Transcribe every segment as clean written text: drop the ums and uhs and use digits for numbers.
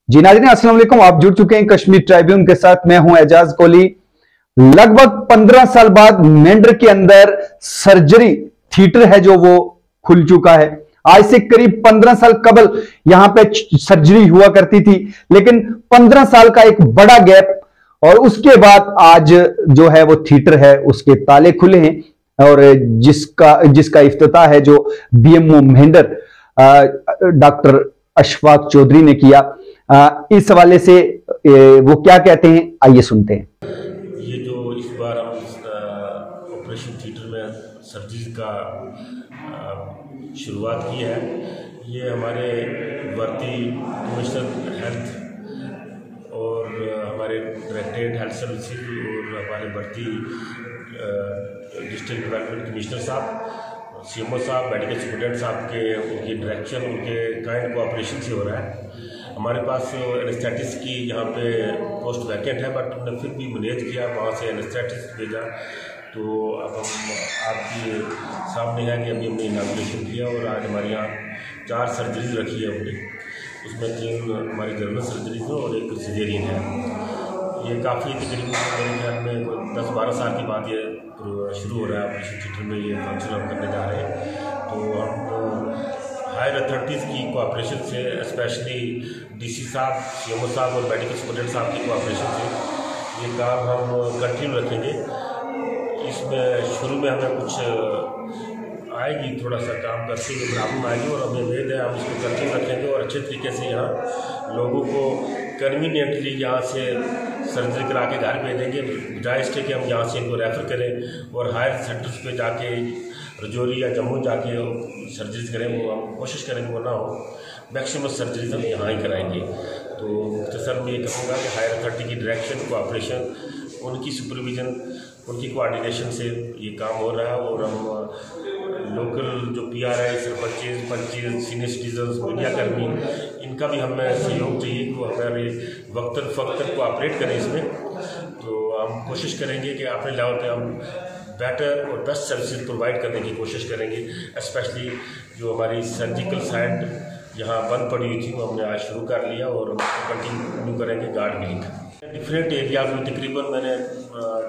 जी नाज़रीन अस्सलाम वालेकुम। आप जुड़ चुके हैं कश्मीर ट्रिब्यून के साथ। मैं हूं एजाज कोहली। लगभग 15 साल बाद मेंढर के अंदर सर्जरी थिएटर है जो वो खुल चुका है। आज से करीब 15 साल कबल यहां पे सर्जरी हुआ करती थी, लेकिन 15 साल का एक बड़ा गैप और उसके बाद आज जो है वो थिएटर है उसके ताले खुले हैं और जिसका इफ्तिताह है जो बीएमओ मेंढर डॉक्टर अशफाक चौधरी ने किया। इस हवाले से वो क्या कहते हैं, आइए सुनते हैं। ये जो इस बार हम ऑपरेशन थिएटर में सर्जरी का शुरुआत की है, ये हमारे भर्ती कमिश्नर हेल्थ और हमारे डायरेक्टरेट हेल्थ सर्विसेज और हमारे भर्ती डिस्ट्रिक्ट डेवलपमेंट कमिश्नर साहब, सीएमओ साहब, मेडिकल स्टूडेंट साहब के उनकी डायरेक्शन, उनके काइंड कोऑपरेशन से हो रहा है। हमारे पास एनेस्थेटिक्स की यहाँ पे पोस्ट वैकेंट है, बट हमने फिर भी मैनेज किया, वहाँ से एनेस्थेटिक्स भेजा। तो अब हम आपके सामने है कि अभी हमने इनाग्रेशन किया और आज हमारे यहाँ 4 सर्जरीज रखी है हमने, उसमें 3 हमारी जनरल सर्जरीज हैं और एक सिजेरियन है। ये काफ़ी तकरीबन मेरे ख्याल में 10-12 साल के बाद ये शुरू हो रहा है ऑपरेशन थिएटर में, ये फंक्शन हम करने जा रहे हैं। तो हम हायर अथॉरिटीज़ की कोऑपरेशन से, स्पेशली डीसी साहब, सीएमओ साहब और मेडिकल स्टूडेंट साहब की कोऑपरेशन से ये काम हम कंटिन्यू रखेंगे। इसमें शुरू में हमें कुछ आएगी, थोड़ा सा काम करते हुए प्रॉब्लम आएगी और हमें उम्मीद है हम इसको कंटिन्यू रखेंगे और अच्छे तरीके से यहाँ लोगों को कन्वीनियंटली यहाँ से सर्जरी करा के घर भेजेंगे, बजाय इसके कि हम यहाँ से इनको रेफ़र करें और हायर सेंटर्स पे जाके रजौरी या जम्मू जाके सर्जरीज करें। वो हम कोशिश करेंगे वो ना हो, मैक्सिमम सर्जरीज हम यहाँ ही कराएंगे। तो सर मैं ये कहूँगा कि हायर अथॉरिटी की डायरेक्शन, कोऑपरेशन, उनकी सुपरविज़न, उनकी कोऑर्डिनेशन से ये काम हो रहा है और हम लोकल जो पीआरआई, सरपंचेज, पंचेज, सीनियर सिटीजन्स, मीडियाकर्मी, इनका भी हमें सहयोग चाहिए कि हमारे वक्तन फ़क्तन कोऑपरेट करें इसमें। तो हम कोशिश करेंगे कि अपने लेवल पे हम बेटर और बेस्ट सर्विसेज प्रोवाइड करने की कोशिश करेंगे। स्पेशली जो हमारी सर्जिकल साइड यहाँ बंद पड़ी हुई थी वो हमने आज शुरू कर लिया और कंटिन्यू करेंगे गार्ड बिलिंग। डिफरेंट एरियाज में तकरीबन मैंने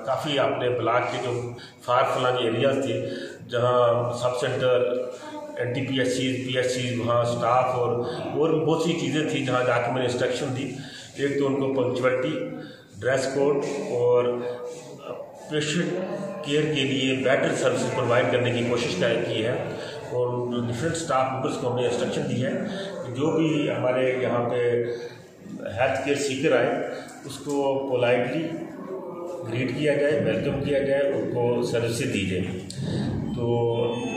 काफ़ी अपने ब्लॉक के जो फार फलांग एरियाज थे जहाँ सब सेंटर, NTPSCs, PSCs, वहाँ स्टाफ और बहुत सी चीज़ें थी जहाँ जाके मैंने इंस्ट्रक्शन दी। एक तो उनको पंक्चुअलिटी, ड्रेस कोड और पेशेंट केयर के लिए बेटर सर्विस प्रोवाइड करने की कोशिश की है और डिफरेंट स्टाफ मेंबर्स को हमने इंस्ट्रक्शन दी है कि जो भी हमारे यहाँ पे हेल्थ केयर सीकर आए उसको पोलाइटली ग्रीट किया जाए, वेलकम किया जाए, उनको सर्विसेज दी जाए। तो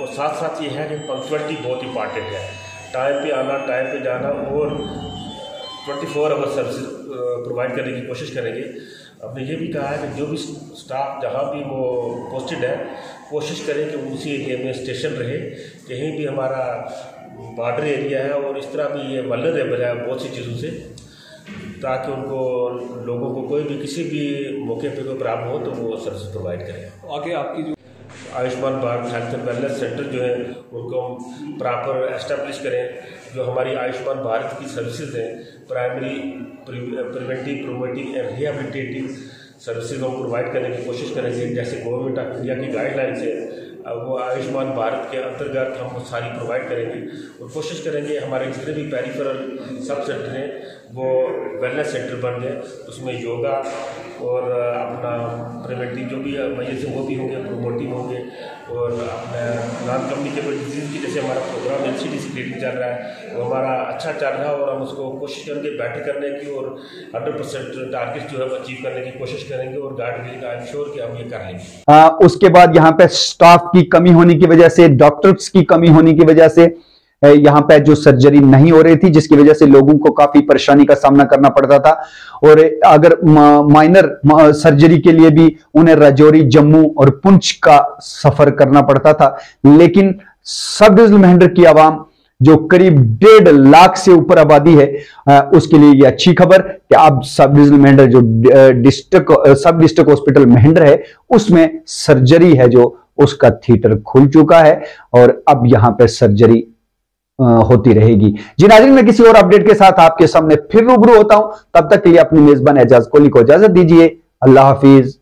और साथ साथ ये है कि पंक्चुअलिटी बहुत इंपॉर्टेंट है, टाइम पे आना, टाइम पे जाना और 24 आवर सर्विस प्रोवाइड करने की कोशिश करेंगे। आपने ये भी कहा है कि जो भी स्टाफ जहाँ भी वो पोस्टेड है कोशिश करें कि उसी एरिया में स्टेशन रहे। कहीं भी हमारा बॉर्डर एरिया है और इस तरह भी ये वल्नरेबल है बहुत सी चीज़ों से, ताकि उनको लोगों को कोई भी किसी भी मौके पे कोई प्रॉब्लम हो तो वो सर्विस प्रोवाइड करें। आगे आपकी जो Ayushman Bharat health and wellness centre जो है उनको हम प्रॉपर एस्टेब्लिश करें। जो हमारी आयुष्मान भारत की सर्विसेज हैं, primary, preventive, promotive and rehabilitative services हम प्रोवाइड करने की कोशिश करेंगे। जैसे गवर्नमेंट ऑफ इंडिया की गाइडलाइंस है, अब वो आयुष्मान भारत के अंतर्गत हम सारी प्रोवाइड करेंगे और कोशिश करेंगे हमारे जितने भी पेरिफेरल सब सेंटर हैं वो वेलनेस सेंटर बन जाए। उसमें योगा और अपना प्रिवेंटिव जो भी वजह से वो भी होंगे, प्रोमोटिव होंगे और अपने नॉन कम्युनिकेबल डिजीज़ की जैसे हमारा प्रोग्राम NCD स्क्रीनिंग चल रहा है वो हमारा अच्छा चल रहा है और हम उसको कोशिश करेंगे बेटर करने की और 100% टारगेट जो है अचीव करने की कोशिश करेंगे और guard billing I am sure कि हम ये कर लेंगे। उसके बाद यहाँ पे स्टाफ की कमी होने की वजह से, डॉक्टर्स की कमी होने की वजह से यहाँ पे जो सर्जरी नहीं हो रही थी, जिसकी वजह से लोगों को काफी परेशानी का सामना करना पड़ता था और अगर माइनर सर्जरी के लिए भी उन्हें रजौरी, जम्मू और पुंछ का सफर करना पड़ता था। लेकिन सब डिविजनल मेंढर की आवाम जो करीब 1.5 लाख से ऊपर आबादी है, उसके लिए ये अच्छी खबर कि अब सब डिविजनल मेंढर जो सब डिस्ट्रिक्ट हॉस्पिटल मेंढर है उसमें सर्जरी है जो उसका थिएटर खुल चुका है और अब यहां पर सर्जरी होती रहेगी। जी नाज़रीन, मैं किसी और अपडेट के साथ आपके सामने फिर रूबरू होता हूं। तब तक के लिए अपनी मेजबान एजाज कोहली को इजाजत दीजिए। अल्लाह हाफिज।